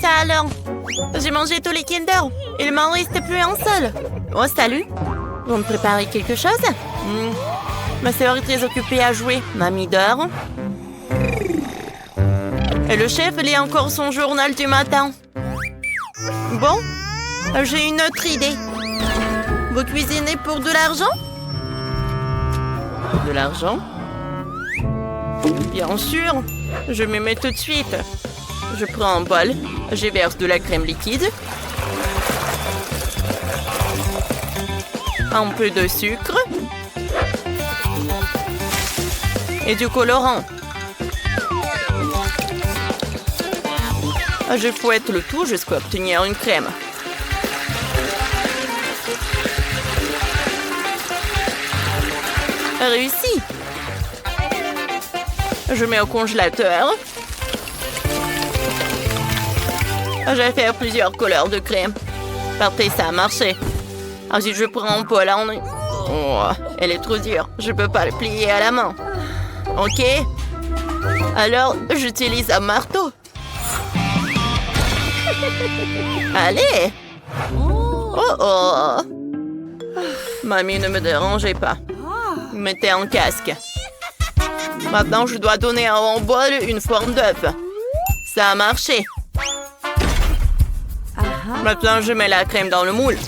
Ça alors? J'ai mangé tous les Kinder. Il m'en reste plus un seul. Oh, salut. Vous me préparez quelque chose? Ma sœur est très occupée à jouer. Mamie dort. Et le chef lit encore son journal du matin. Bon, j'ai une autre idée. Vous cuisinez pour de l'argent? De l'argent? Bien sûr. Je me mets tout de suite. Je prends un bol. Je verse de la crème liquide. Un peu de sucre. Et du colorant. Je fouette le tout jusqu'à obtenir une crème. Réussi. Je mets au congélateur. Je vais faire plusieurs couleurs de crème. Parfait, ça a marché. Ensuite, je prends un pot là. Oh, elle est trop dure. Je peux pas le plier à la main. Ok. Alors, j'utilise un marteau. Allez. Oh. Mamie, ne me dérangez pas. Mettez un casque. Maintenant, je dois donner à un bol une forme d'œuf. Ça a marché. Maintenant, je mets la crème dans le moule.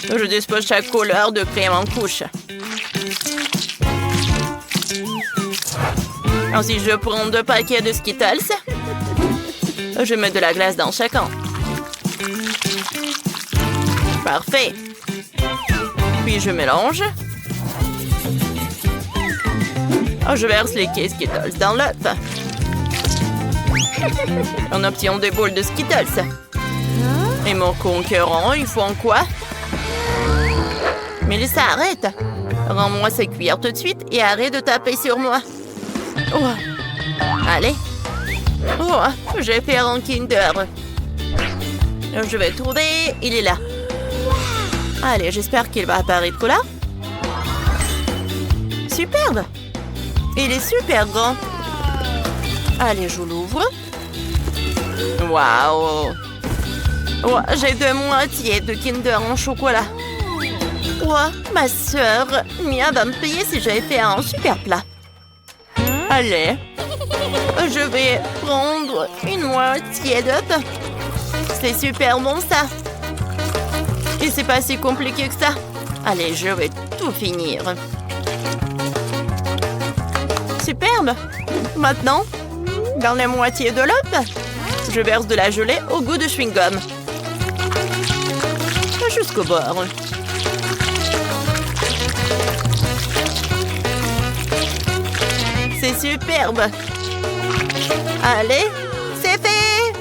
Je dispose chaque couleur de crème en couche. Ensuite, je prends 2 paquets de Skittles. Je mets de la glace dans chacun. Parfait. Puis je mélange. Je verse les quais Skittles dans l'œuf. On obtient des boules de Skittles. Et mon concurrent, il faut en quoi? Mélissa, arrête. Rends-moi ces cuillères tout de suite et arrête de taper sur moi. Oh. Allez. Oh, je vais faire un Kinder. Je vais trouver. Il est là. Allez, j'espère qu'il va apparaître là. Superbe. Il est super grand. Allez, je l'ouvre. Waouh. Oh, j'ai 2 moitiés de Kinder en chocolat. Oh, ma sœur, Mia va me payer si j'avais fait un super plat. Allez. Je vais prendre une moitié d'œuf. C'est super bon, ça. Et c'est pas si compliqué que ça. Allez, je vais tout finir. Superbe. Maintenant, dans la moitié de l'œuf, je verse de la gelée au goût de chewing-gum. Jusqu'au bord. C'est superbe. Allez, c'est fait.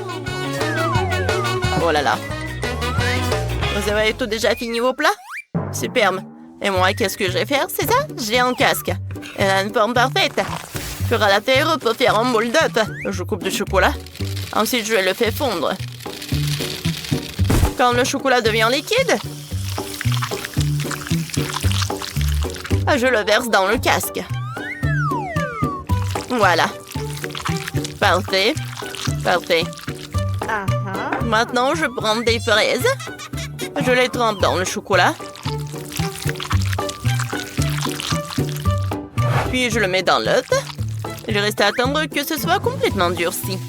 Oh là là. Vous avez tout déjà fini vos plats? Superbe. Et moi, qu'est-ce que je vais faire, c'est ça? J'ai un casque. Elle a une forme parfaite. Sur la terre pour faire un moule d'œuf. Je coupe du chocolat. Ensuite, je le fais fondre. Quand le chocolat devient liquide, je le verse dans le casque. Voilà. Parfait. Parfait. Maintenant, je prends des fraises. Je les trempe dans le chocolat. Puis, je le mets dans l'œuf. Il reste à attendre que ce soit complètement durci.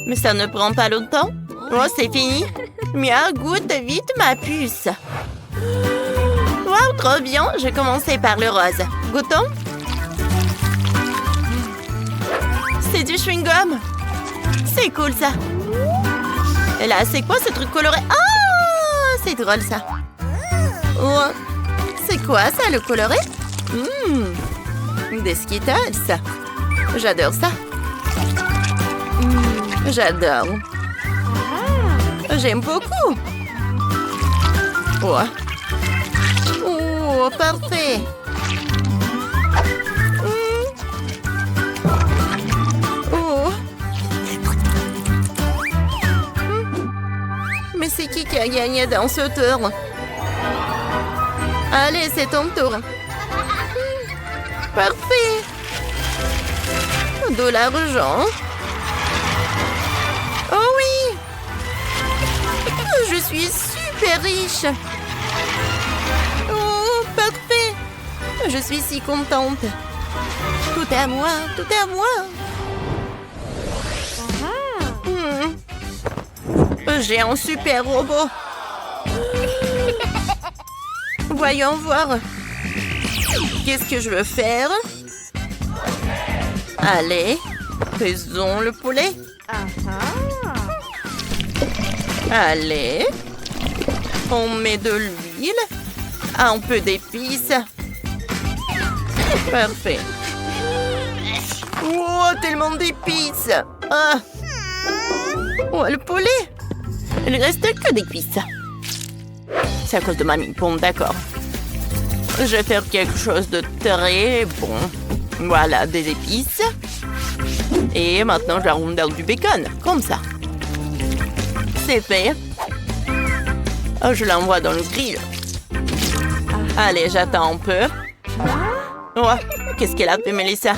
Mais ça ne prend pas longtemps. Oh, c'est fini. Mia, goûte vite ma puce. Waouh, trop bien. Je vais commencer par le rose. Goûtons. C'est du chewing-gum. C'est cool, ça. Et là, c'est quoi ce truc coloré? Ah, c'est drôle, ça. Oh, c'est quoi, ça, le coloré? Des Skittles. J'adore ça. J'adore. J'aime beaucoup. Oh. Oh, parfait. Oh. Mais c'est qui a gagné dans ce tour? Allez, c'est ton tour. Parfait. De l'argent. Oh oui! Je suis super riche. Oh, parfait. Je suis si contente. Tout à moi, tout à moi. J'ai un super robot. Voyons voir. Qu'est-ce que je veux faire? Allez, faisons le poulet. Allez, on met de l'huile, un peu d'épices. Parfait. Oh, tellement d'épices. Ah. Oh, le poulet. Il ne reste que des cuisses. C'est à cause de mamie. Bon, d'accord. Je vais faire quelque chose de très bon. Voilà, des épices. Et maintenant, j'arrondis dans du bacon, comme ça. C'est fait. Oh, je l'envoie dans le grill. Allez, j'attends un peu. Oh, qu'est-ce qu'elle a fait, Melissa?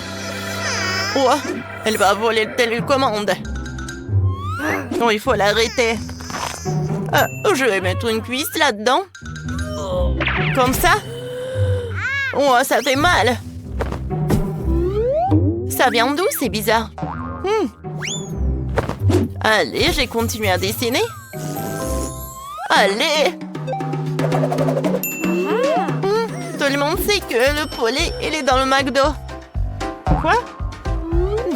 Oh, elle va voler le télécommande. Oh, il faut l'arrêter. Je vais mettre une cuisse là-dedans. Comme ça. Oh, ça fait mal. Ça vient d'où? C'est bizarre. Allez, j'ai continué à dessiner. Allez. Tout le monde sait que le poulet, il est dans le McDo. Quoi?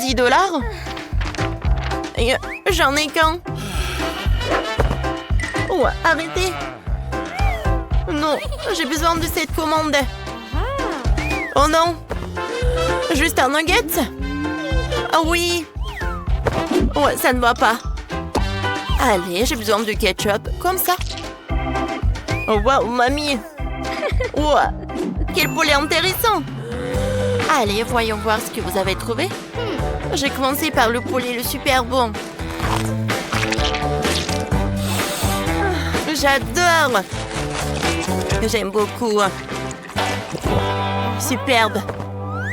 10 $? J'en ai qu'un. Oh, arrêtez. Non, j'ai besoin de cette commande. Oh non. Juste un nugget? Ah oui. Oh, ça ne va pas. Allez, j'ai besoin de ketchup, comme ça. Oh, wow, mamie. Oh, quel poulet intéressant. Allez, voyons voir ce que vous avez trouvé. J'ai commencé par le poulet, le super bon. J'adore. J'aime beaucoup. Superbe.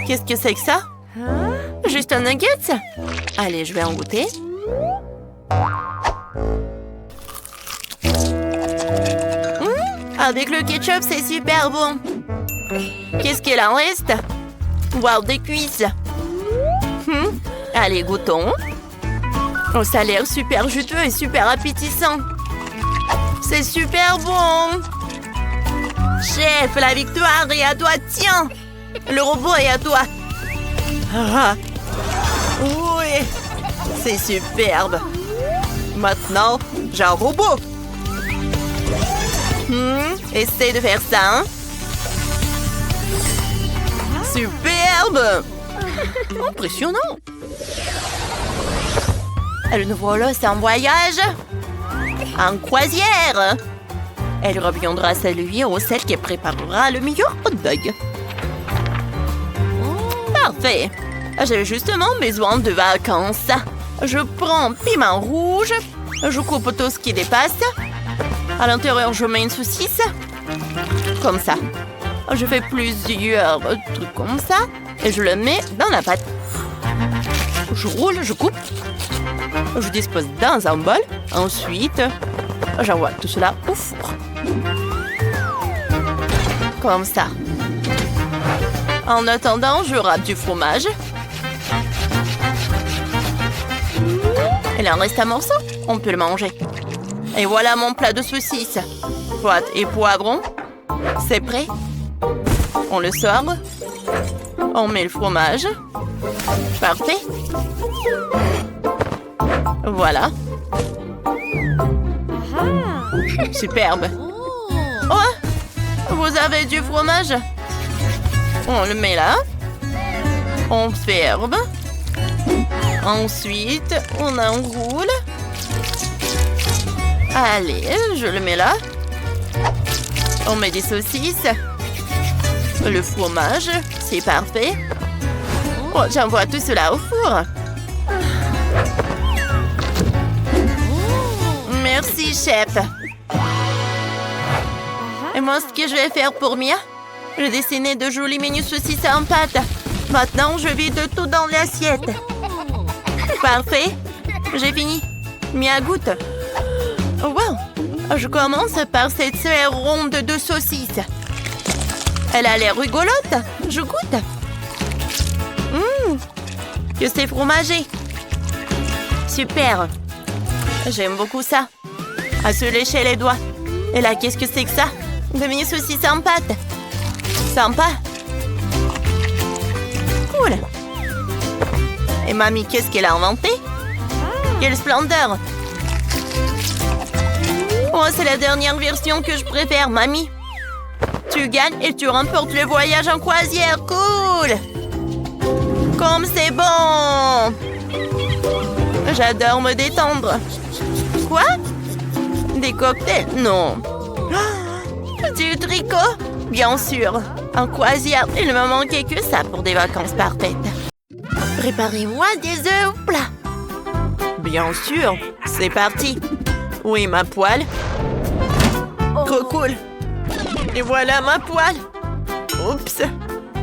Qu'est-ce que c'est que ça? Juste un nugget? Allez, je vais en goûter. Avec le ketchup, c'est super bon. Qu'est-ce qu'il en reste? Wow, des cuisses. Allez, goûtons. Oh, ça a l'air super juteux et super appétissant. C'est super bon. Chef, la victoire est à toi. Tiens, le robot est à toi. Oui, c'est superbe. Maintenant, j'ai un robot. Essaye de faire ça, hein? Superbe. Impressionnant. Et nous voilà, c'est un voyage en croisière. Elle reviendra saluer au celle qui préparera le meilleur hot dog. Parfait. J'ai justement besoin de vacances. Je prends piment rouge. Je coupe tout ce qui dépasse. À l'intérieur, je mets une saucisse. Comme ça. Je fais plusieurs trucs comme ça. Et je le mets dans la pâte. Je roule, je coupe. Je dispose dans un bol. Ensuite, j'envoie tout cela au four. Comme ça. En attendant, je râpe du fromage. Il en reste un morceau. On peut le manger. Et voilà mon plat de saucisses. Poêle et poivron. C'est prêt. On le sort. On met le fromage. Parfait. Voilà. Superbe. Oh, vous avez du fromage? On le met là. On ferme. Ensuite, on enroule. Allez, je le mets là. On met des saucisses. Le fromage, c'est parfait. Oh, j'envoie tout cela au four. Merci, chef. Et moi, ce que je vais faire pour Mia, je vais dessiner de jolies menus saucisses en pâte. Maintenant, je vide tout dans l'assiette. Parfait. J'ai fini. Mia goûte. Oh, wow. Je commence par cette sphère ronde de saucisse. Elle a l'air rigolote. Je goûte. Que c'est fromagé. Super. J'aime beaucoup ça. À se lécher les doigts. Et là, qu'est-ce que c'est que ça? Demi-saucisse en pâte. Sympa. Cool. Et mamie, qu'est-ce qu'elle a inventé? Quelle splendeur! Oh, c'est la dernière version que je préfère, mamie. Tu gagnes et tu remportes le voyage en croisière. Cool! Comme c'est bon! J'adore me détendre. Quoi? Des cocktails? Non. Du tricot? Bien sûr. En croisière, il ne me manquait que ça pour des vacances parfaites. Préparez-moi des œufs au plat. Bien sûr. C'est parti. Oui, ma poêle. Trop cool. Et voilà ma poêle. Oups.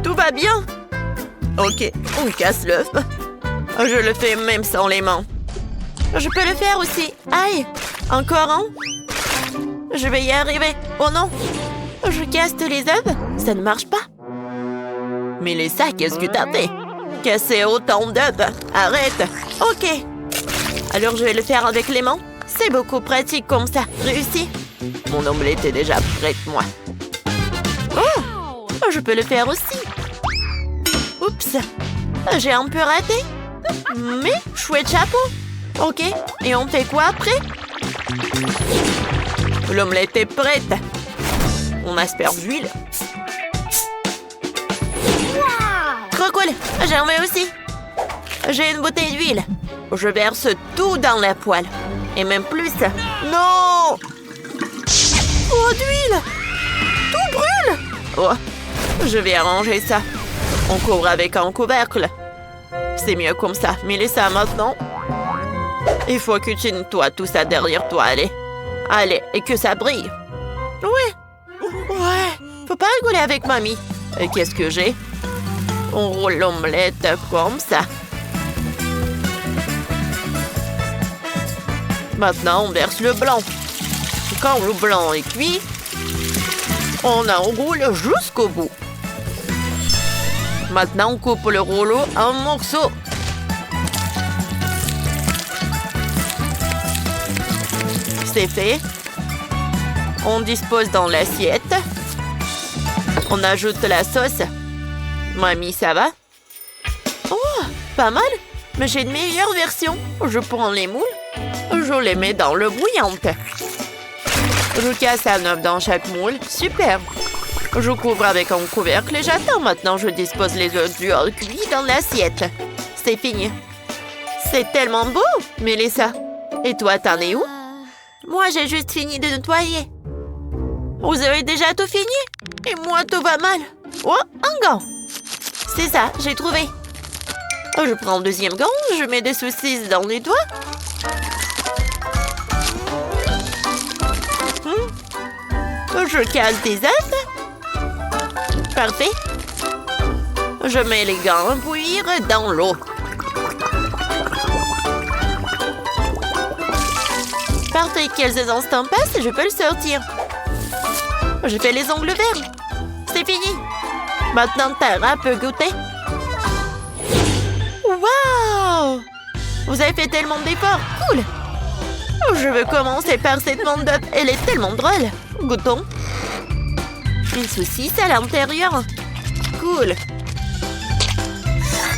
Tout va bien. Ok, on casse l'œuf. Je le fais même sans les mains. Je peux le faire aussi. Aïe. Encore un. Je vais y arriver. Oh non. Je casse les œufs. Ça ne marche pas. Mélissa, qu'est-ce que t'as fait? Casser autant d'œufs. Arrête. Ok. Alors je vais le faire avec les mains. C'est beaucoup pratique comme ça. Réussi. Mon omelette est déjà prête, moi. Oh, je peux le faire aussi. Oups. J'ai un peu raté. Mais chouette chapeau. Ok. Et on fait quoi après? L'omelette est prête. On asperge d'huile. Trop cool. J'en veux aussi. J'ai une bouteille d'huile. Je verse tout dans la poêle. Et même plus. Non! Oh, d'huile! Tout brûle! Oh, je vais arranger ça. On couvre avec un couvercle. C'est mieux comme ça. Mélissa, maintenant, il faut que tu nettoies tout ça derrière toi, allez. Allez, et que ça brille. Oui. Ouais. Faut pas rigoler avec mamie. Et qu'est-ce que j'ai? On roule l'omelette comme ça. Maintenant, on verse le blanc. Quand le blanc est cuit, on enroule jusqu'au bout. Maintenant, on coupe le rouleau en morceaux. C'est fait. On dispose dans l'assiette. On ajoute la sauce. Mamie, ça va? Oh, pas mal. Mais j'ai une meilleure version. Je prends les moules. Je les mets dans l'eau bouillante. Je casse un œuf dans chaque moule. Super. Je couvre avec un couvercle et j'attends. Maintenant, je dispose les œufs durs cuits dans l'assiette. C'est fini. C'est tellement beau, Mélissa. Et toi, t'en es où? Moi, j'ai juste fini de nettoyer. Vous avez déjà tout fini? Et moi, tout va mal. Oh, un gant. C'est ça, j'ai trouvé. Je prends le deuxième gant, je mets des saucisses dans les doigts. Je cale des œufs. Parfait. Je mets les gants à bouillir dans l'eau. Parfait, quelques instants passent et je peux le sortir. Je fais les ongles verts. C'est fini. Maintenant, Tara peut goûter. Waouh! Vous avez fait tellement d'efforts. Cool. Je veux commencer par cette bande d'œufs. Elle est tellement drôle. Goûtons. Une saucisse à l'intérieur. Cool.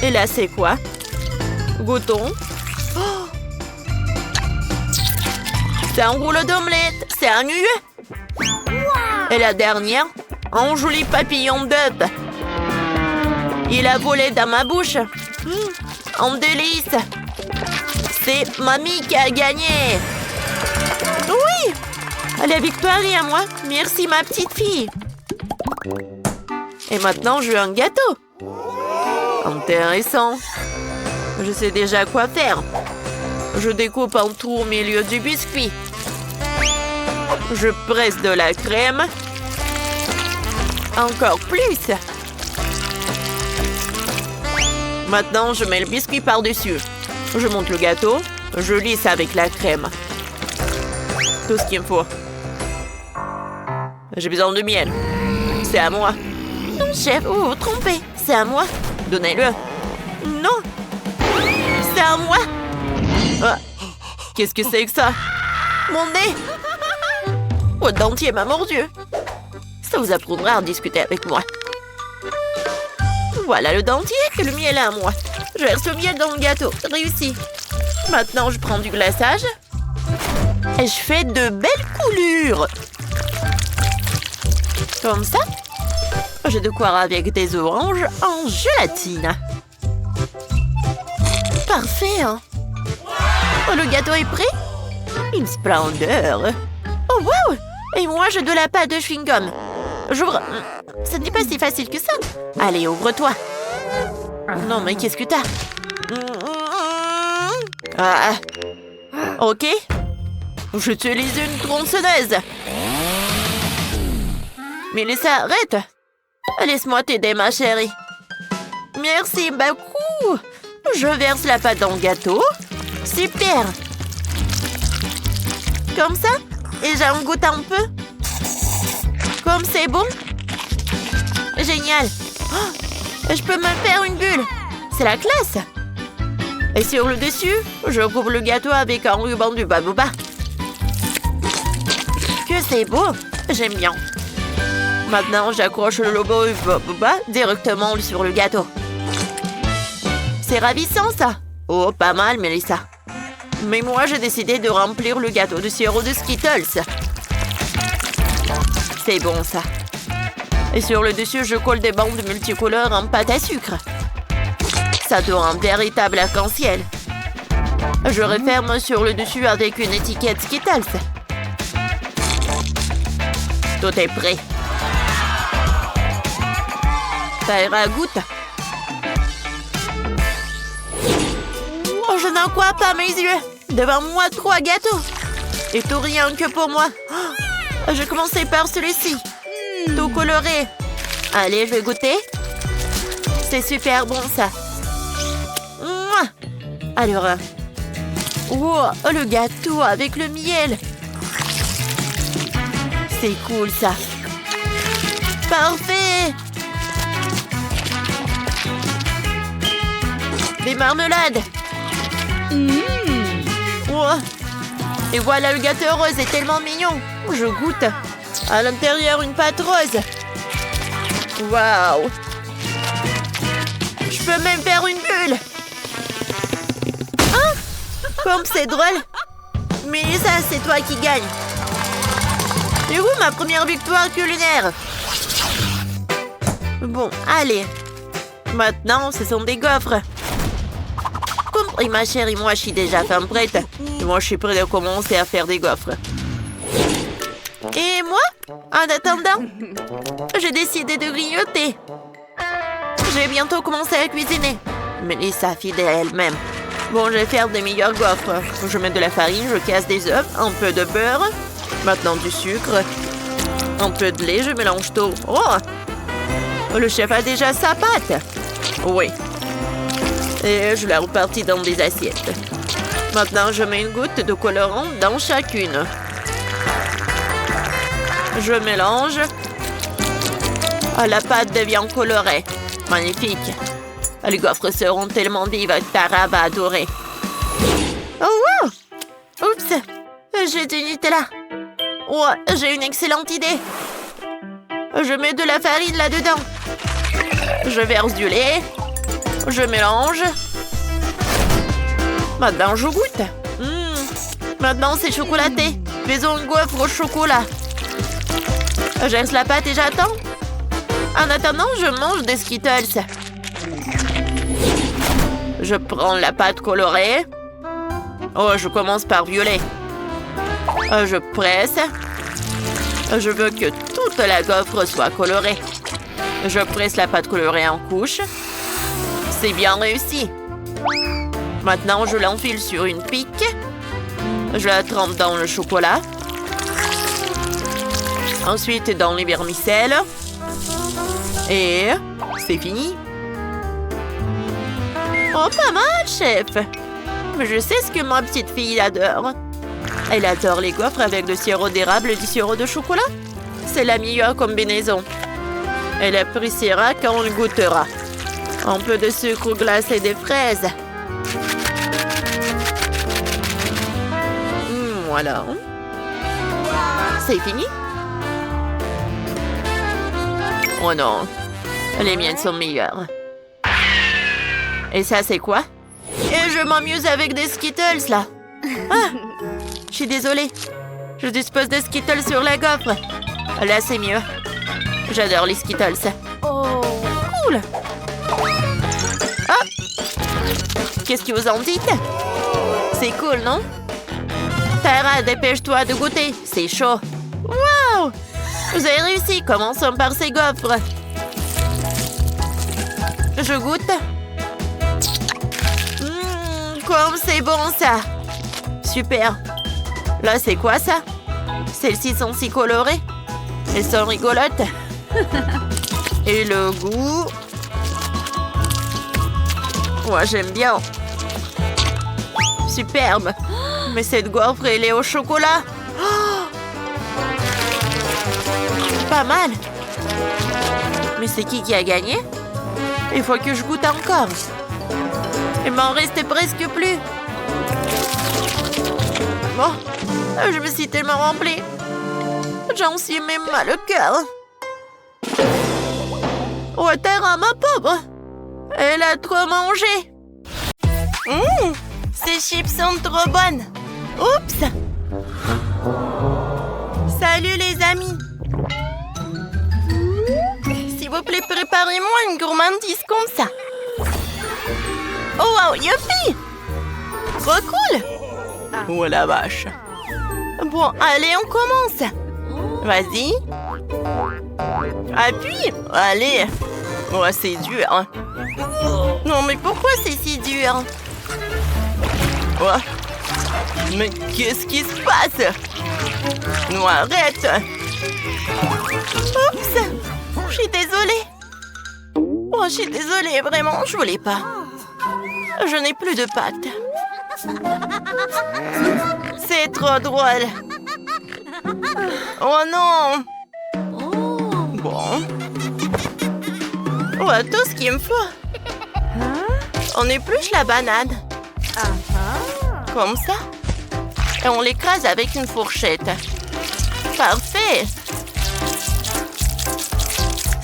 Et là, c'est quoi? Goûtons. Oh. C'est un rouleau d'omelette. C'est un œuf. Et la dernière, un joli papillon d'œuf. Il a volé dans ma bouche. Un délice. C'est mamie qui a gagné. Oui. La victoire est à moi. Merci, ma petite fille. Et maintenant, je veux un gâteau. Intéressant. Je sais déjà quoi faire. Je découpe un trou au milieu du biscuit. Je presse de la crème. Encore plus. Maintenant, je mets le biscuit par-dessus. Je monte le gâteau. Je lisse avec la crème. Tout ce qu'il me faut. J'ai besoin de miel. C'est à moi. Non, chef, vous vous trompez. C'est à moi. Donnez-le. Non. C'est à moi. Ah. Qu'est-ce que c'est que ça? Mon nez. Votre dentier m'a mordu. Ça vous apprendra à discuter avec moi. Voilà le dentier et le miel est à moi. Je verse le miel dans le gâteau. Réussi. Maintenant, je prends du glaçage. Et je fais de belles coulures. Comme ça. J'ai de quoi avec des oranges en gélatine. Parfait, hein? Oh, le gâteau est prêt? Une splendeur. Oh, wow! Et moi, j'ai de la pâte de chewing-gum. J'ouvre. Ce n'est pas si facile que ça. Allez, ouvre-toi. Non, mais qu'est-ce que t'as? Ah. Ok. J'utilise une tronçonneuse. Mélissa, arrête. Laisse-moi t'aider, ma chérie. Merci beaucoup. Je verse la pâte dans le gâteau. Super. Comme ça? Et j'en goûte un peu. Comme c'est bon. Génial. Oh, je peux me faire une bulle. C'est la classe. Et sur le dessus, je couvre le gâteau avec un ruban du baobab. Que c'est beau. J'aime bien. Maintenant, j'accroche le logo du baobab directement sur le gâteau. C'est ravissant, ça. Oh, pas mal, Mélissa. Mais moi, j'ai décidé de remplir le gâteau de sirop de Skittles. C'est bon, ça. Et sur le dessus, je colle des bandes multicolores en pâte à sucre. Ça donne un véritable arc-en-ciel. Je referme sur le dessus avec une étiquette Skittles. Tout est prêt. Ça ira à goutte. Oh, je n'en crois pas mes yeux. Devant moi, 3 gâteaux. Et tout rien que pour moi. Oh, je commençais par celui-ci. Tout coloré. Allez, je vais goûter. C'est super bon, ça. Alors, wow, le gâteau avec le miel. C'est cool, ça. Parfait. Des marmelades. Wow. Et voilà, le gâteau rose est tellement mignon. Je goûte. À l'intérieur, une pâte rose. Waouh. Je peux même faire une bulle. Hein? Comme c'est drôle. Mais ça, c'est toi qui gagne. Et où ma première victoire culinaire? Bon, allez. Maintenant, ce sont des gaufres. Compris, ma chérie, moi, je suis déjà femme prête. Et moi, je suis prête à commencer à faire des gaufres. Et moi, en attendant, j'ai décidé de grignoter. Je vais bientôt commencer à cuisiner. Mélissa, fidèle à elle-même. Bon, je vais faire des meilleures gaufres. Je mets de la farine, je casse des œufs, un peu de beurre. Maintenant, du sucre. Un peu de lait, je mélange tout. Oh! Le chef a déjà sa pâte. Oui. Et je la repartis dans des assiettes. Maintenant, je mets une goutte de colorant dans chacune. Je mélange. Oh, la pâte devient colorée. Magnifique. Les gaufres seront tellement vives que Tara va adorer. Oh, wow! Oups! J'ai du Nutella. Oh, j'ai une excellente idée. Je mets de la farine là-dedans. Je verse du lait. Je mélange. Maintenant, je goûte. Maintenant, c'est chocolaté. Faisons une gaufre au chocolat. Je laisse la pâte et j'attends. En attendant, je mange des Skittles. Je prends la pâte colorée. Oh, je commence par violet. Je presse. Je veux que toute la gaufre soit colorée. Je presse la pâte colorée en couches. C'est bien réussi. Maintenant, je l'enfile sur une pique. Je la trempe dans le chocolat. Ensuite, dans les vermicelles. Et c'est fini. Oh, pas mal, chef. Je sais ce que ma petite fille adore. Elle adore les gaufres avec du sirop d'érable et du sirop de chocolat. C'est la meilleure combinaison. Elle appréciera quand on le goûtera. Un peu de sucre glacé et des fraises. Voilà. C'est fini? Oh non. Les miennes sont meilleures. Et ça, c'est quoi? Et je m'amuse avec des Skittles, là. Ah! Je suis désolée. Je dispose de Skittles sur la gaufre. Là, c'est mieux. J'adore les Skittles. Oh! Cool! Ah! Qu'est-ce que vous en dites? C'est cool, non? Tara, dépêche-toi de goûter. C'est chaud. Wow! Vous avez réussi. Commençons par ces gaufres. Je goûte. Comme c'est bon, ça. Super. Là, c'est quoi, ça? Celles-ci sont si colorées. Elles sont rigolotes. Et le goût... Moi, j'aime bien. Superbe. Mais cette gaufre, elle est au chocolat. Oh! Pas mal. Mais c'est qui a gagné? Il faut que je goûte encore. Il m'en reste presque plus. Bon, je me suis tellement remplie. J'en suis même mal au cœur. Oh, Tara, ma pauvre. Elle a trop mangé. Ces chips sont trop bonnes. Oups. Salut les amis. S'il vous plaît, préparez-moi une gourmandise comme ça. Oh wow, youpi! Trop cool! Oh la vache! Bon, allez, on commence! Vas-y! Appuie! Allez! Oh, c'est dur! Non, mais pourquoi c'est si dur? Oh. Mais qu'est-ce qui se passe? Non, arrête! Oups! Je suis désolée! Oh, je suis désolée, vraiment, je voulais pas. Je n'ai plus de pâtes. C'est trop drôle. Oh non. Bon. Oh, tout ce qu'il me faut. On épluche la banane. Comme ça. Et on l'écrase avec une fourchette. Parfait.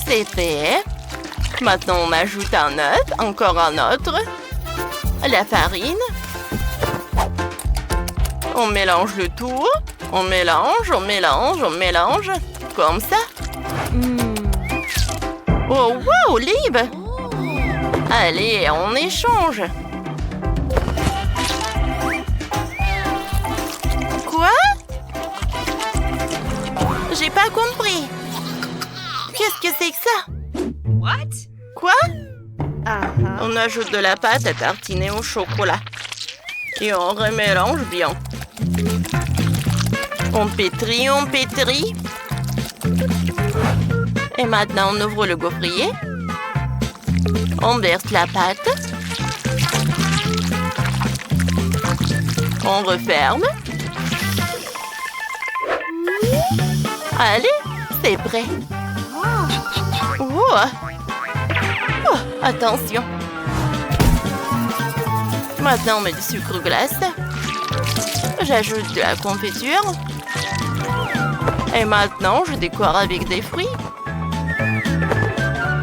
C'est fait. Maintenant, on ajoute un œuf, encore un autre. La farine. On mélange le tout. On mélange, on mélange, on mélange. Comme ça. Oh, wow, Lib! Allez, on échange. Quoi? J'ai pas compris. Qu'est-ce que c'est que ça? What? Quoi? On ajoute de la pâte à tartiner au chocolat. Et on remélange bien. On pétrit, on pétrit. Et maintenant, on ouvre le gaufrier. On verse la pâte. On referme. Allez, c'est prêt. Oh. Oh, attention. Maintenant, on met du sucre glace. J'ajoute de la confiture. Et maintenant, je décore avec des fruits.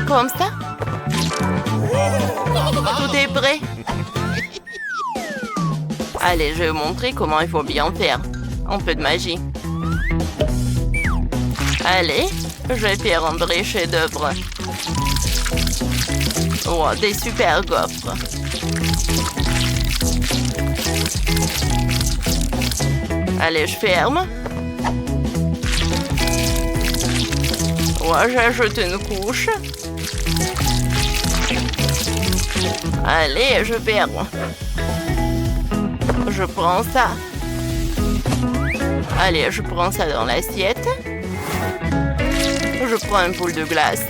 Comme ça. Tout est prêt. Allez, je vais vous montrer comment il faut bien faire. Un peu de magie. Allez, je vais faire un vrai chef-d'œuvre. Oh, des super gaufres. Allez, je ferme. Oh, j'ajoute une couche. Allez, je ferme. Je prends ça. Allez, je prends ça dans l'assiette. Je prends une boule de glace.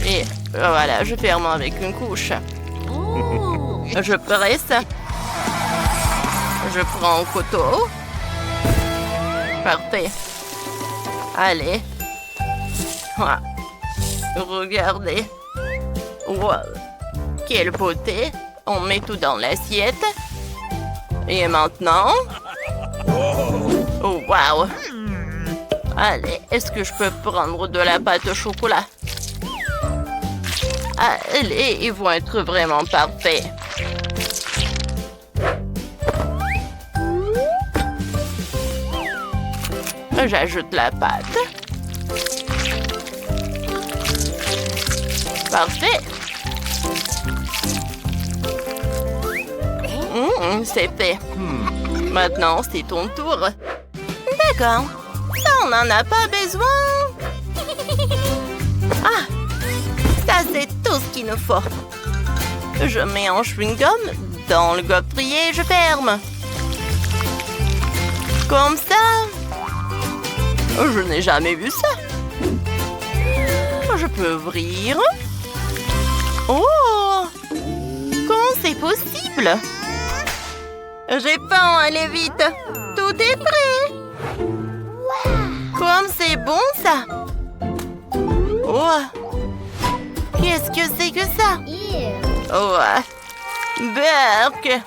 Et Voilà, je ferme avec une couche. Je presse. Je prends un couteau. Parfait. Allez. Ah. Regardez. Wow. Quelle beauté. On met tout dans l'assiette. Et maintenant... Oh, wow. Allez, est-ce que je peux prendre de la pâte au chocolat? Allez, ils vont être vraiment parfaits. J'ajoute la pâte. Parfait. C'est fait. Maintenant, c'est ton tour. D'accord. Ça, on n'en a pas besoin. Ah, ça, c'est tout ce qu'il nous faut. Je mets un chewing-gum dans le gaufrier et je ferme. Comme ça. Je n'ai jamais vu ça. Je peux ouvrir. Oh! Comment c'est possible? J'ai faim, allez vite. Tout est prêt. Comme c'est bon, ça. Oh! Qu'est-ce que c'est que ça? Oh! Burk!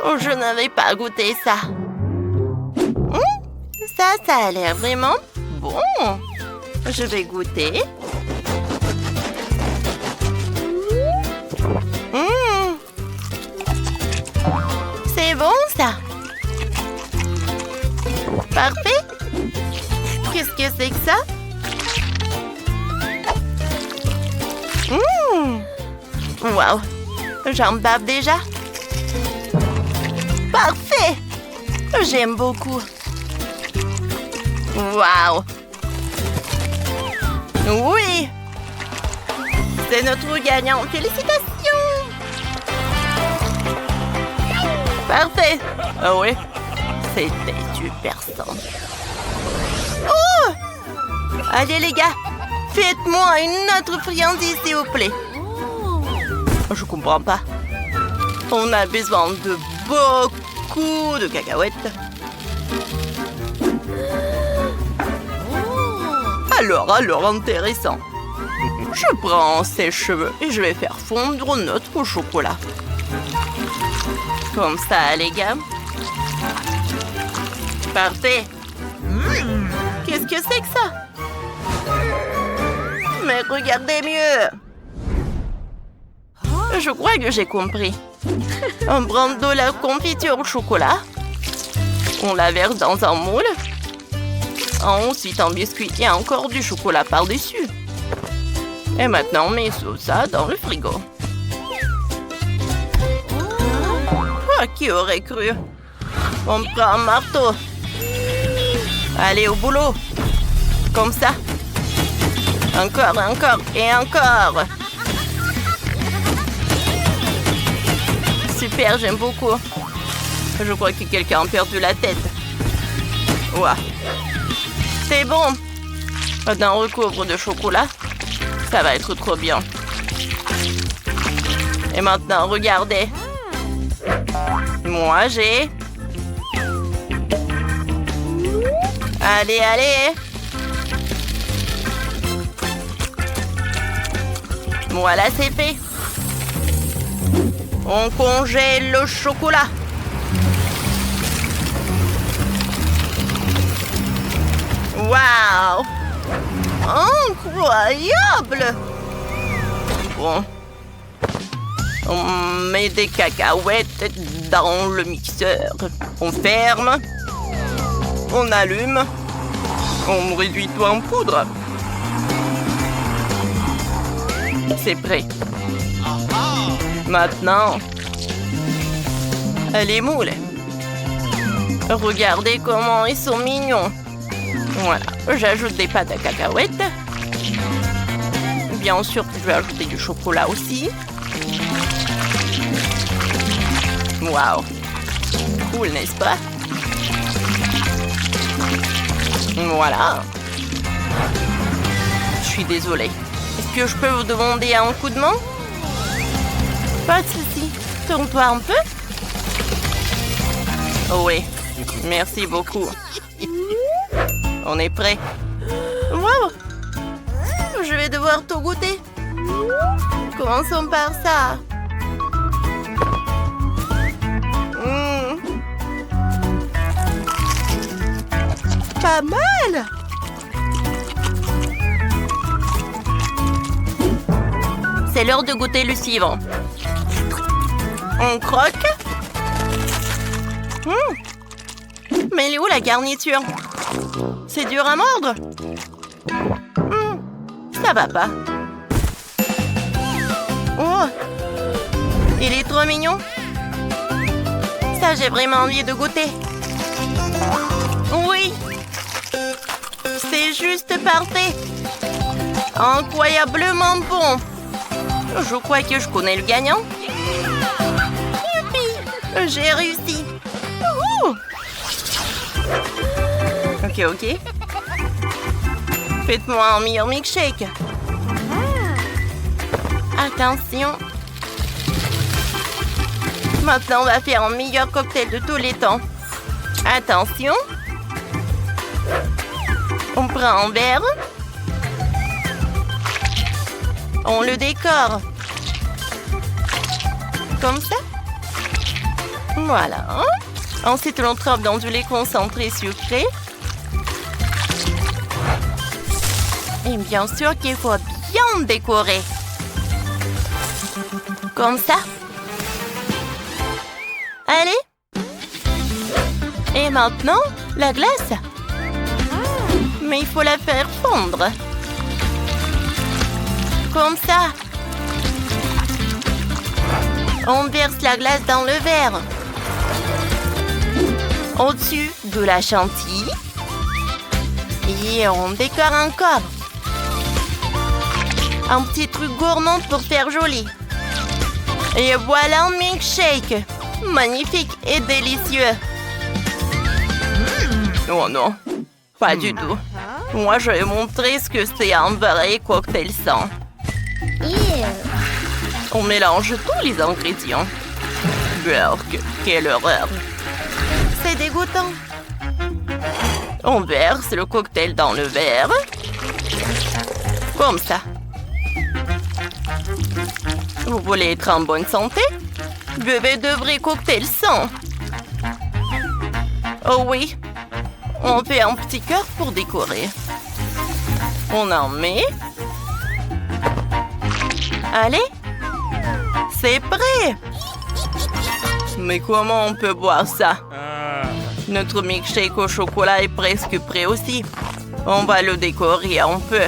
Oh, je n'avais pas goûté ça. Ça a l'air vraiment bon. Je vais goûter. C'est bon, ça. Parfait. Qu'est-ce que c'est que ça? Wow. J'en bave déjà. Parfait. J'aime beaucoup. Wow! Oui! C'est notre gagnant. Félicitations! Parfait! Ah oui? C'était super simple. Oh! Allez les gars, faites-moi une autre friandise s'il vous plaît. Je comprends pas. On a besoin de beaucoup de cacahuètes. Alors, intéressant. Je prends ses cheveux et je vais faire fondre notre chocolat. Comme ça, les gars. Parfait. Qu'est-ce que c'est que ça? Mais regardez mieux. Je crois que j'ai compris. On prend de la confiture au chocolat. On la verse dans un moule. Ensuite, un biscuit et encore du chocolat par-dessus. Et maintenant, on met tout ça dans le frigo. Oh, qui aurait cru? On prend un marteau. Allez, au boulot. Comme ça. Encore et encore. Super, j'aime beaucoup. Je crois que quelqu'un a perdu la tête. Ouah. C'est bon. Maintenant, on recouvre de chocolat. Ça va être trop bien. Et maintenant, regardez. Moi, j'ai... Allez, allez. Voilà, c'est fait. On congèle le chocolat. Waouh! Incroyable! Bon. On met des cacahuètes dans le mixeur. On ferme. On allume. On réduit tout en poudre. C'est prêt. Maintenant, les moules. Regardez comment ils sont mignons. Voilà, j'ajoute des pâtes à cacahuètes. Bien sûr, je vais ajouter du chocolat aussi. Waouh! Cool, n'est-ce pas? Voilà. Je suis désolée. Est-ce que je peux vous demander un coup de main? Pas de souci. Tourne-toi un peu. Oui, merci beaucoup. On est prêt. Wow! Je vais devoir tout goûter. Commençons par ça. Pas mal! C'est l'heure de goûter le suivant. On croque. Mais elle est où la garniture? C'est dur à mordre. Ça va pas. Oh! Il est trop mignon. Ça, j'ai vraiment envie de goûter. Oui! C'est juste parfait. Incroyablement bon. Je crois que je connais le gagnant. Youpi! J'ai réussi. Ok. Faites-moi un meilleur milkshake. Attention. Maintenant, on va faire un meilleur cocktail de tous les temps. Attention. On prend un verre. On le décore. Comme ça. Voilà. Ensuite, on trempe dans du lait concentré sucré. Et bien sûr qu'il faut bien décorer. Comme ça. Allez. Et maintenant, la glace. Mais il faut la faire fondre. Comme ça. On verse la glace dans le verre. Au-dessus de la chantilly. Et on décore encore. Un petit truc gourmand pour faire joli. Et voilà un milkshake. Magnifique et délicieux. Oh non, pas du tout. Moi, je vais montrer ce que c'est un vrai cocktail sans. On mélange tous les ingrédients. Burk, quelle horreur. C'est dégoûtant. On verse le cocktail dans le verre. Comme ça. Vous voulez être en bonne santé? Buvez de vrais cocktails sans. Oh oui. On fait un petit cœur pour décorer. On en met. Allez. C'est prêt. Mais comment on peut boire ça? Notre milkshake au chocolat est presque prêt aussi. On va le décorer un peu.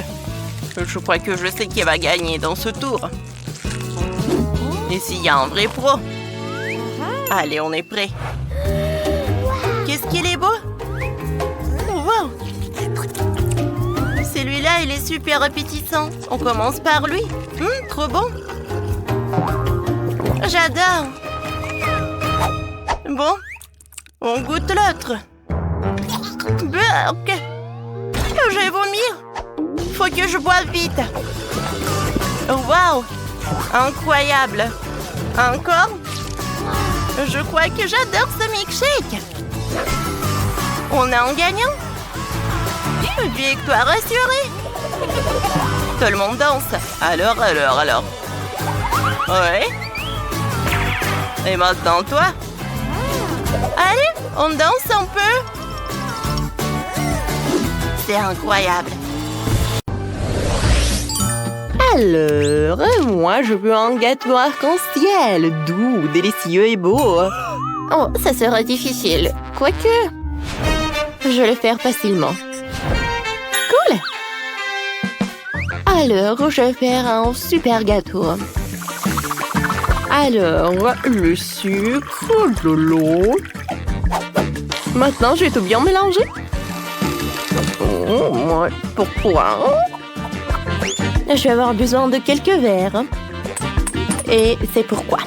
Je crois que je sais qui va gagner dans ce tour. Ici, il y a un vrai pro. Allez, on est prêt. Qu'est-ce qu'il est beau? Wow! Celui-là, il est super appétissant. On commence par lui. Trop bon. J'adore. Bon, on goûte l'autre. Burk! Je vais vomir. Faut que je boive vite. Wow! Incroyable. Encore? Je crois que j'adore ce milkshake. On a un gagnant. Victoire assurée. Tout le monde danse. Alors. Ouais. Et maintenant, toi? Allez, on danse un peu. C'est incroyable. Alors, moi, je veux un gâteau arc-en-ciel, doux, délicieux et beau. Oh, ça sera difficile. Quoique, je vais le faire facilement. Cool. Alors, je vais faire un super gâteau. Alors, le sucre, de l'eau. Maintenant, je vais tout bien mélanger. Oh, pourquoi? Je vais avoir besoin de quelques verres. Et c'est pourquoi.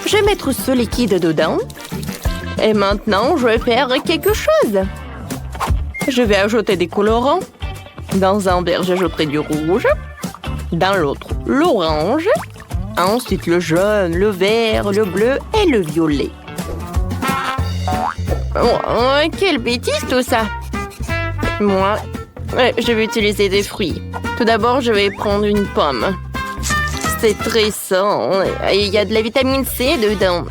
Je vais mettre ce liquide dedans. Et maintenant, je vais faire quelque chose. Je vais ajouter des colorants. Dans un verre, j'ajouterai du rouge. Dans l'autre, l'orange. Ensuite, le jaune, le vert, le bleu et le violet. Oh, quelle bêtise tout ça! Moi, je vais utiliser des fruits. Tout d'abord, je vais prendre une pomme. C'est très sain. Il y a de la vitamine C dedans.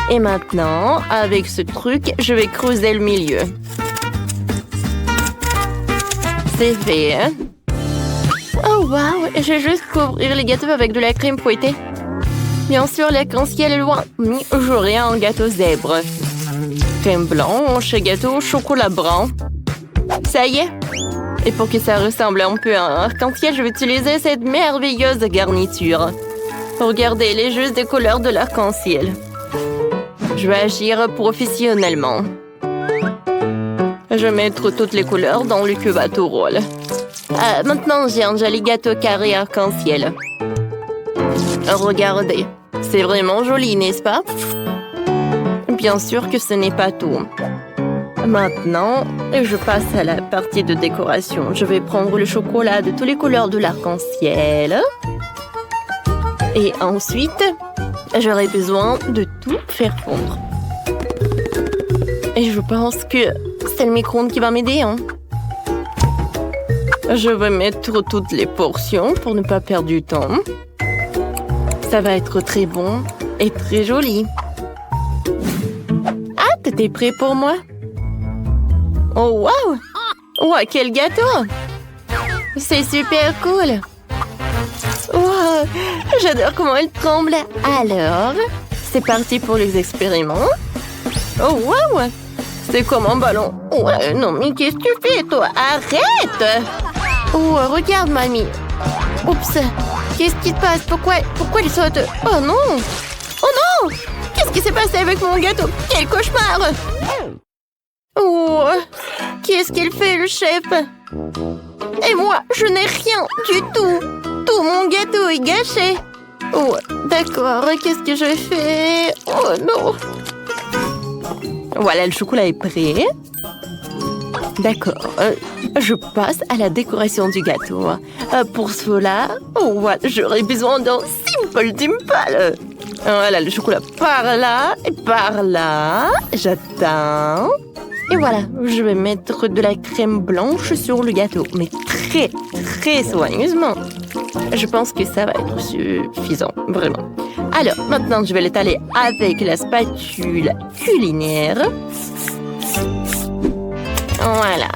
Et maintenant, avec ce truc, je vais creuser le milieu. C'est fait, hein? Oh, wow! Je vais juste couvrir les gâteaux avec de la crème fouettée. Bien sûr, l'arc-en-ciel est loin. Mais j'aurai un gâteau zèbre. Crème blanche, gâteau au chocolat brun. Ça y est. Et pour que ça ressemble un peu à un arc-en-ciel, je vais utiliser cette merveilleuse garniture. Regardez, elle est juste des couleurs de l'arc-en-ciel. Je vais agir professionnellement. Je vais mettre toutes les couleurs dans le cube à tout rôle. Maintenant, j'ai un joli gâteau carré arc-en-ciel. Regardez, c'est vraiment joli, n'est-ce pas? Bien sûr que ce n'est pas tout. Maintenant, je passe à la partie de décoration. Je vais prendre le chocolat de toutes les couleurs de l'arc-en-ciel. Et ensuite, j'aurai besoin de tout faire fondre. Et je pense que c'est le micro-ondes qui va m'aider, hein. Je vais mettre toutes les portions pour ne pas perdre du temps. Ça va être très bon et très joli. Ah, t'es prêt pour moi? Oh, wow! Wow, quel gâteau! C'est super cool! Wow! J'adore comment elle tremble! Alors, c'est parti pour les expériments. Oh, wow! C'est comme un ballon. Ouais, non, mais qu'est-ce que tu fais, toi? Arrête! Oh, regarde, mamie. Oups! Qu'est-ce qui te passe? Pourquoi il saute? Oh non! Oh non! Qu'est-ce qui s'est passé avec mon gâteau? Quel cauchemar! Oh! Qu'est-ce qu'il fait, le chef? Et moi, je n'ai rien du tout! Tout mon gâteau est gâché! Oh, d'accord, qu'est-ce que je fais? Oh non! Voilà, le chocolat est prêt. D'accord, je passe à la décoration du gâteau. Pour cela, j'aurai besoin d'un Simple Dimple. Voilà, le chocolat par là et par là. J'attends. Et voilà, je vais mettre de la crème blanche sur le gâteau, mais très, très soigneusement. Je pense que ça va être suffisant, vraiment. Alors, maintenant, je vais l'étaler avec la spatule culinaire. Voilà,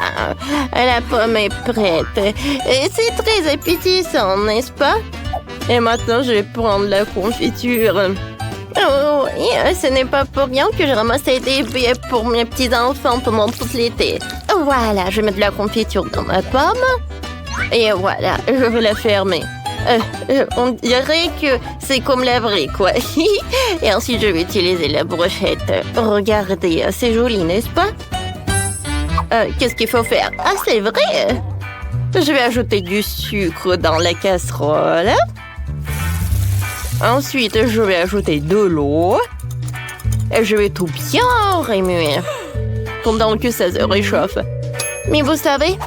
la pomme est prête. Et c'est très appétissant, n'est-ce pas? Et maintenant, je vais prendre la confiture. Oh, et ce n'est pas pour rien que j'ai ramassé des billets pour mes petits-enfants pendant tout l'été. Voilà, je vais mettre de la confiture dans ma pomme. Et voilà, je vais la fermer. On dirait que c'est comme la vraie, quoi. Et ensuite, je vais utiliser la brochette. Regardez, c'est joli, n'est-ce pas? Qu'est-ce qu'il faut faire? Ah, c'est vrai! Je vais ajouter du sucre dans la casserole. Ensuite, je vais ajouter de l'eau. Et je vais tout bien remuer pendant que ça se réchauffe. Mais vous savez,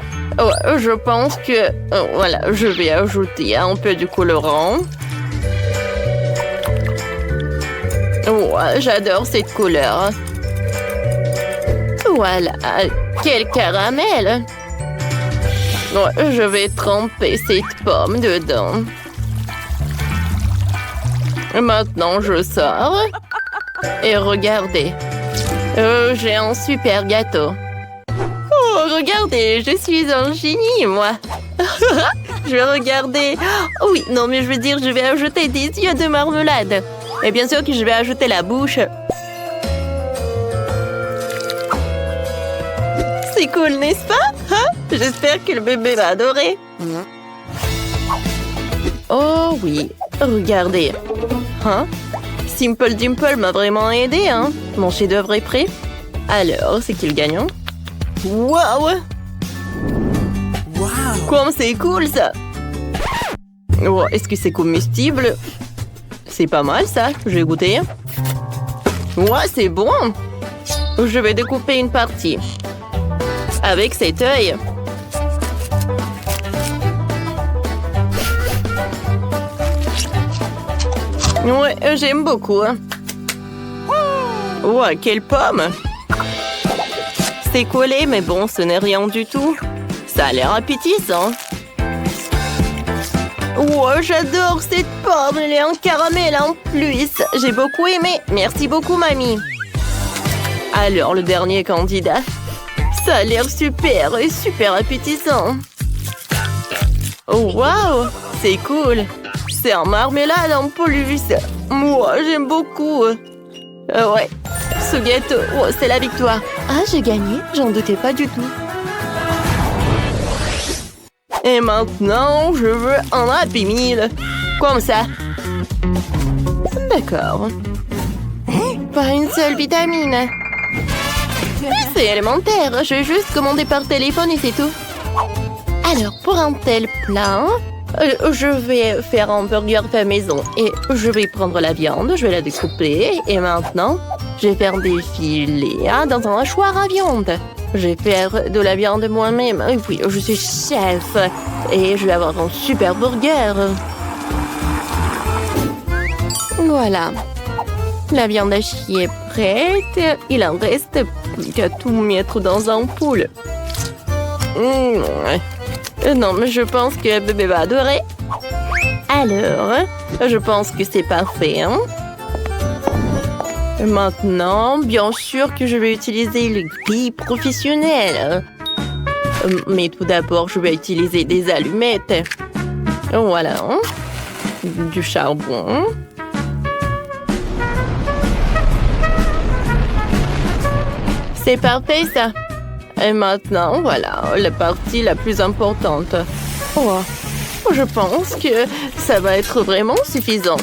je pense que... voilà, je vais ajouter un peu de colorant. J'adore cette couleur. Voilà, quel caramel! Je vais tremper cette pomme dedans. Maintenant, je sors. Et regardez, j'ai un super gâteau. Oh, regardez, je suis un génie, moi. Je vais regarder. Oh, oui, non, mais je veux dire, je vais ajouter des yeux de marmelade. Et bien sûr que je vais ajouter la bouche. C'est cool, n'est-ce pas? Hein? J'espère que le bébé va adorer. Oh oui, regardez. Hein? Simple Dimple m'a vraiment aidé, hein? Mon chef-d'œuvre est prêt. Alors, c'est qui le gagnant? Waouh! Comme c'est cool, ça! Oh, est-ce que c'est comestible? C'est pas mal, ça. Je vais goûter. Ouais, c'est bon! Je vais découper une partie. Avec cet œil. Ouais, j'aime beaucoup. Ouah, quelle pomme! C'est collé, mais bon, ce n'est rien du tout. Ça a l'air appétissant. Wow, j'adore cette pomme, elle est en caramel en plus. J'ai beaucoup aimé. Merci beaucoup, mamie. Alors, le dernier candidat. Ça a l'air super et super appétissant. Oh, waouh, c'est cool. C'est en marmelade en plus. Moi, j'aime beaucoup. Ouais, ce gâteau, oh, c'est la victoire. Ah, j'ai gagné, j'en doutais pas du tout. Et maintenant, je veux un Happy Meal. Comme ça. D'accord. Pas une seule vitamine. C'est élémentaire, je vais juste commander par téléphone et c'est tout. Alors, pour un tel plat, je vais faire un burger fait maison. Et je vais prendre la viande, je vais la découper. Et maintenant, je vais faire des filets dans un hachoir à viande. Je vais faire de la viande moi-même. Oui, je suis chef. Et je vais avoir un super burger. Voilà. La viande hachée est prête. Il en reste plus qu'à tout mettre dans un poêle. Non, mais je pense que bébé va adorer. Alors, je pense que c'est parfait. Hein? Maintenant, bien sûr que je vais utiliser le grille professionnel. Mais tout d'abord, je vais utiliser des allumettes. Voilà. Du charbon. C'est parfait, ça. Et maintenant, voilà, la partie la plus importante. Oh, je pense que ça va être vraiment suffisant.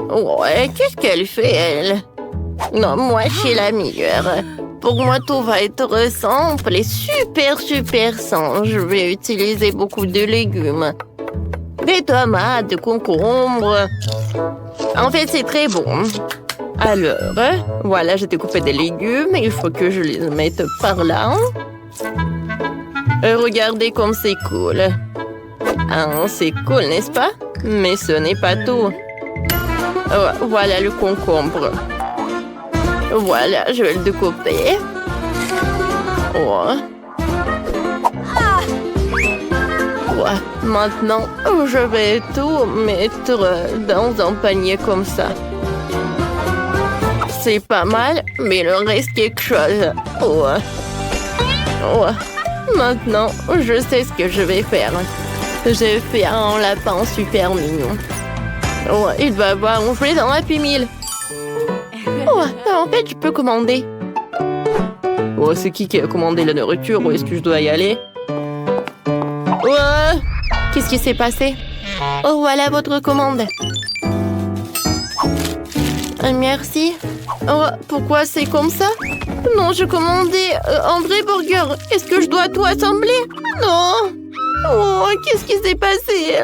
Ouais, qu'est-ce qu'elle fait, elle? Non, moi, je suis la meilleure. Pour moi, tout va être simple et super sain. Je vais utiliser beaucoup de légumes. Des tomates, des concombres. En fait, c'est très bon. Alors, voilà, j'ai découpé des légumes. Il faut que je les mette par là. Regardez comme c'est cool. Ah, c'est cool, n'est-ce pas? Mais ce n'est pas tout. Voilà le concombre. Voilà, je vais le découper. Maintenant, je vais tout mettre dans un panier comme ça. C'est pas mal, mais il reste quelque chose. Maintenant, je sais ce que je vais faire. Je vais faire un lapin super mignon. Il va avoir un jouet dans Happy Meal. En fait, je peux commander. C'est qui a commandé la nourriture? Où est-ce que je dois y aller? Qu'est-ce qui s'est passé? Oh, voilà votre commande. Merci. Pourquoi c'est comme ça? Non, je commandais un vrai burger. Est-ce que je dois tout assembler? Non. Qu'est-ce qui s'est passé?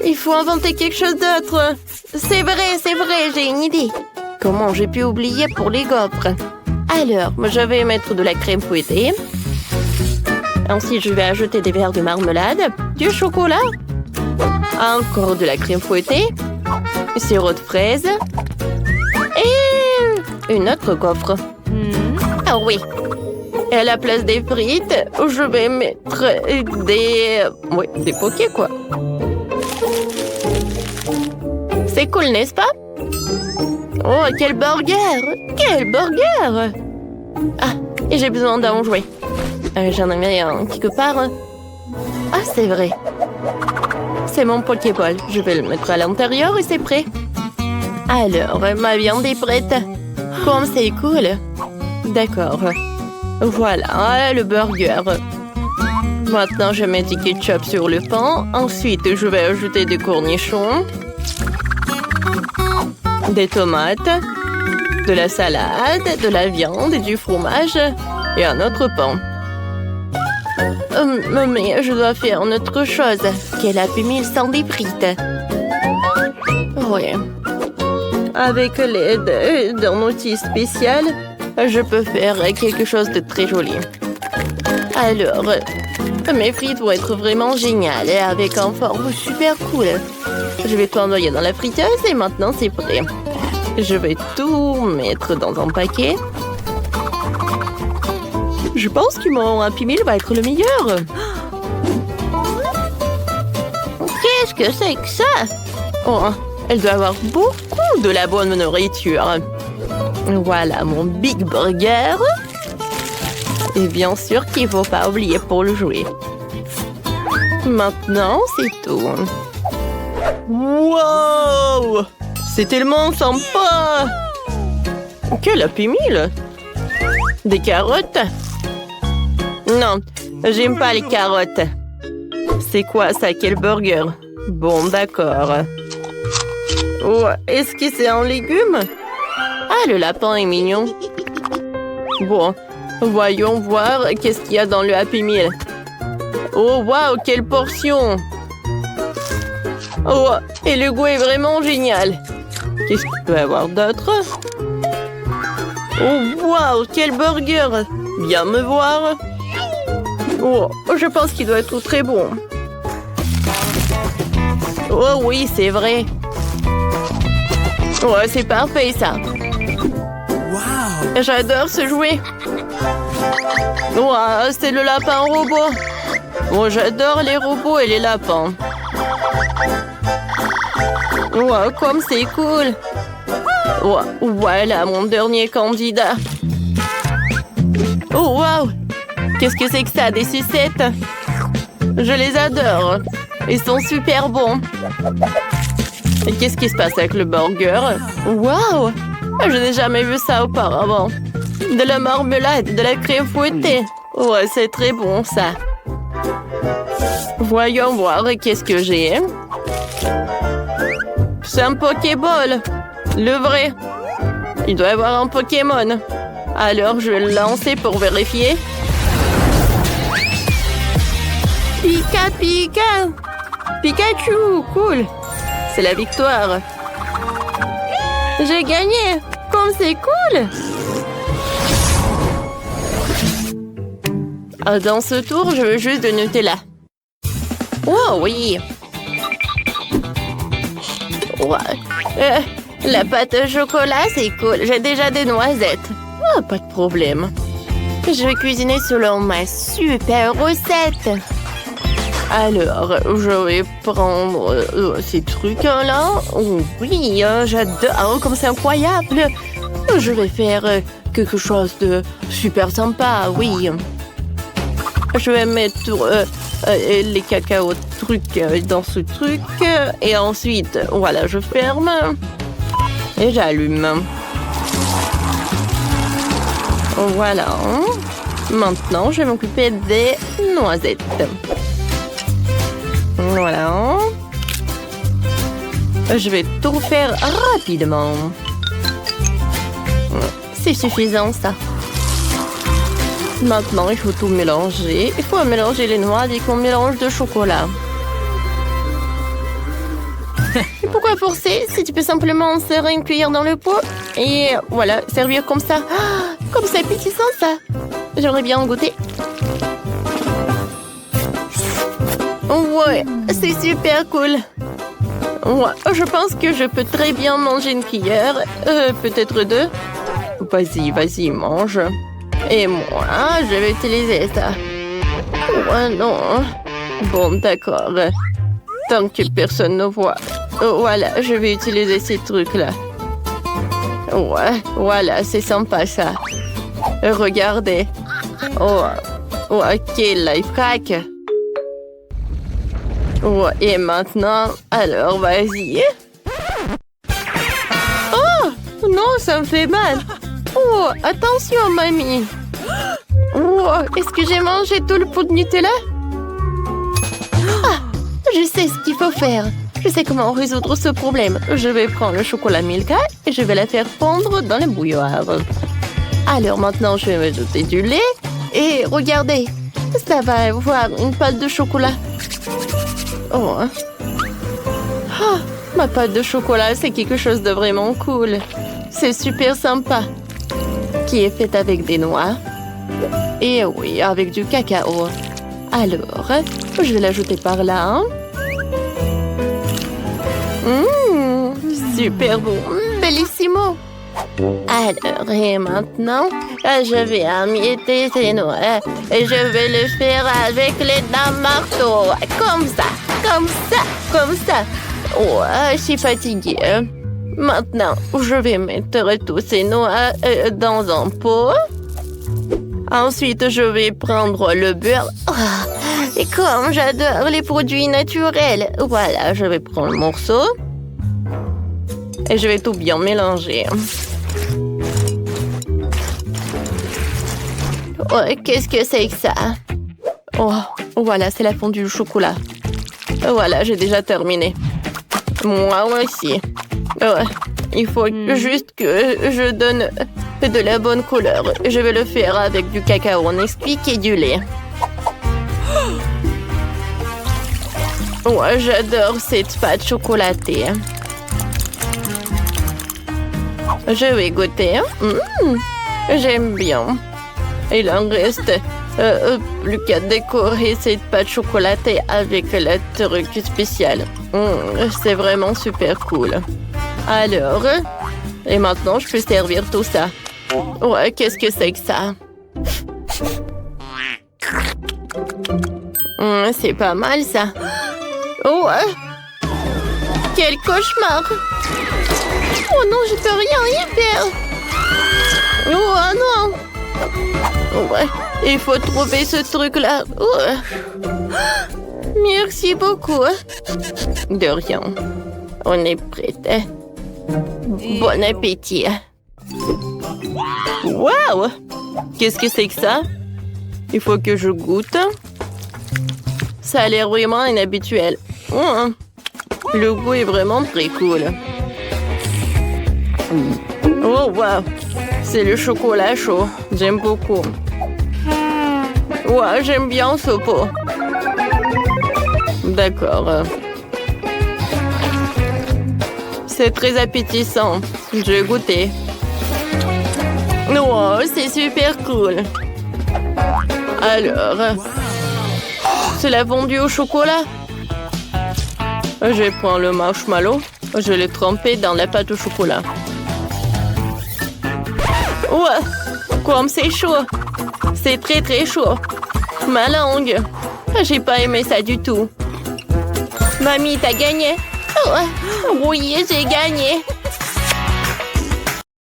Il faut inventer quelque chose d'autre. C'est vrai, j'ai une idée. Comment j'ai pu oublier pour les gaufres? Alors, je vais mettre de la crème fouettée. Ensuite, je vais ajouter des verres de marmelade, du chocolat, encore de la crème fouettée, sirop de fraise et une autre gaufre. Ah oui. Et à la place des frites, je vais mettre des pokés, quoi. C'est cool, n'est-ce pas? Oh, quel burger! Quel burger! Ah, et j'ai besoin d'un jouet. J'en ai un quelque part. Ah, c'est vrai. C'est mon Pokéball. Je vais le mettre à l'intérieur et c'est prêt. Alors, ma viande est prête. Comme c'est cool. D'accord. Voilà, le burger. Maintenant, je mets du ketchup sur le pain. Ensuite, je vais ajouter des cornichons, des tomates, de la salade, de la viande et du fromage et un autre pain. Mais je dois faire une autre chose. Quel Happy Meal sans des frites? Oui. Avec l'aide d'un outil spécial, je peux faire quelque chose de très joli. Alors, Mes frites vont être vraiment géniales et avec un forme super cool. Je vais tout envoyer dans la friteuse et maintenant c'est prêt. Je vais tout mettre dans un paquet. Je pense que mon Happy Meal va être le meilleur. Qu'est-ce que c'est que ça? Oh, elle doit avoir beaucoup de la bonne nourriture. Voilà mon Big Burger. Et bien sûr qu'il ne faut pas oublier pour le jouer. Maintenant, c'est tout. Wow! C'est tellement sympa! Quel Happy Meal! Des carottes? Non, j'aime pas les carottes. C'est quoi ça? Quel burger? Bon, d'accord. Oh, est-ce que c'est un légume? Ah, le lapin est mignon. Bon, voyons voir qu'est-ce qu'il y a dans le Happy Meal. Oh, waouh, quelle portion! Oh, et le goût est vraiment génial. Qu'est-ce qu'il peut y avoir d'autre? Oh, waouh, quel burger! Viens me voir. Oh, je pense qu'il doit être très bon. Oh oui, c'est vrai. Ouais, c'est parfait, ça. Wow. J'adore ce jouet. Wow, c'est le lapin robot. Oh, j'adore les robots et les lapins. Wow, comme c'est cool. Wow, voilà mon dernier candidat. Oh, wow. Qu'est-ce que c'est que ça, des sucettes? Je les adore. Ils sont super bons. Et qu'est-ce qui se passe avec le burger? Waouh! Je n'ai jamais vu ça auparavant. De la marmelade, de la crème fouettée. Ouais, c'est très bon, ça. Voyons voir qu'est-ce que j'ai. C'est un Pokéball. Le vrai. Il doit y avoir un Pokémon. Alors, je vais le lancer pour vérifier. Pika, Pika! Pikachu! Cool! C'est la victoire! J'ai gagné! Comme c'est cool! Dans ce tour, je veux juste de Nutella. Oh oui! Ouais. La pâte au chocolat, c'est cool. J'ai déjà des noisettes. Oh, pas de problème. Je vais cuisiner selon ma super recette. Alors, je vais prendre ces trucs-là. Oh, oui, j'adore. Comme c'est incroyable. Je vais faire quelque chose de super sympa, oui. Je vais mettre les cacao trucs dans ce truc. Et ensuite, voilà, je ferme. Et j'allume. Voilà. Maintenant, je vais m'occuper des noisettes. Voilà. Je vais tout faire rapidement. C'est suffisant, ça. Maintenant, il faut tout mélanger. Il faut mélanger les noix et qu'on mélange de chocolat. Et pourquoi forcer si tu peux simplement insérer une cuillère dans le pot et voilà, servir comme ça. Ah, comme c'est appétissant, ça. J'aimerais bien en goûter. Ouais, c'est super cool. Ouais, je pense que je peux très bien manger une cuillère. Peut-être deux. Vas-y, vas-y, mange. Et moi, je vais utiliser ça. Ouais, non. Bon, d'accord. Tant que personne ne voit. Voilà, je vais utiliser ces trucs-là. Ouais, voilà, c'est sympa, ça. Regardez. Oh, quel life hack. Ouais, et maintenant, alors, vas-y. Oh, non, ça me fait mal. Oh, attention, mamie. Oh, est-ce que j'ai mangé tout le pot de Nutella? Ah, je sais ce qu'il faut faire. Je sais comment résoudre ce problème. Je vais prendre le chocolat Milka et je vais la faire fondre dans le bouilloire. Alors maintenant, je vais ajouter du lait. Et regardez, ça va avoir une pâte de chocolat. Oh. Ah, ma pâte de chocolat, c'est quelque chose de vraiment cool. C'est super sympa. Qui est faite avec des noix. Et oui, avec du cacao. Alors, je vais l'ajouter par là. Super bon. Bellissimo. Alors, et maintenant, je vais emietter ces noix et je vais le faire avec les dents marteau. Comme ça, comme ça, comme ça. Oh, je suis fatiguée. Maintenant, je vais mettre tous ces noix dans un pot. Ensuite, je vais prendre le beurre. Oh, et comme j'adore les produits naturels. Voilà, je vais prendre le morceau. Et je vais tout bien mélanger. Oh, qu'est-ce que c'est que ça? Oh, voilà, c'est la fondue au chocolat. Voilà, j'ai déjà terminé. Moi aussi. Ouais, il faut juste que je donne de la bonne couleur. Je vais le faire avec du cacao Nesquik et du lait. Ouais, j'adore cette pâte chocolatée. Je vais goûter. J'aime bien. Il en reste plus qu'à décorer cette pâte chocolatée avec le truc spécial. C'est vraiment super cool. Alors, et maintenant, je peux servir tout ça. Ouais, qu'est-ce que c'est que ça? C'est pas mal, ça. Oh, quel cauchemar! Oh non, je peux rien y faire! Oh non! Ouais, il faut trouver ce truc-là. Oh. Merci beaucoup. De rien. On est prêt. Bon appétit. Wow! Qu'est-ce que c'est que ça? Il faut que je goûte. Ça a l'air vraiment inhabituel. Le goût est vraiment très cool. Oh, wow! C'est le chocolat chaud. J'aime beaucoup. Ouais, j'aime bien ce pot. D'accord. C'est très appétissant. Je vais goûter. Wow, c'est super cool. Alors, c'est la fondue au chocolat. Je vais prendre le marshmallow. Je vais le tremper dans la pâte au chocolat. Ouais, comme c'est chaud. C'est très très chaud. Ma langue. J'ai pas aimé ça du tout. Mamie, t'as gagné? Oh, oui, j'ai gagné.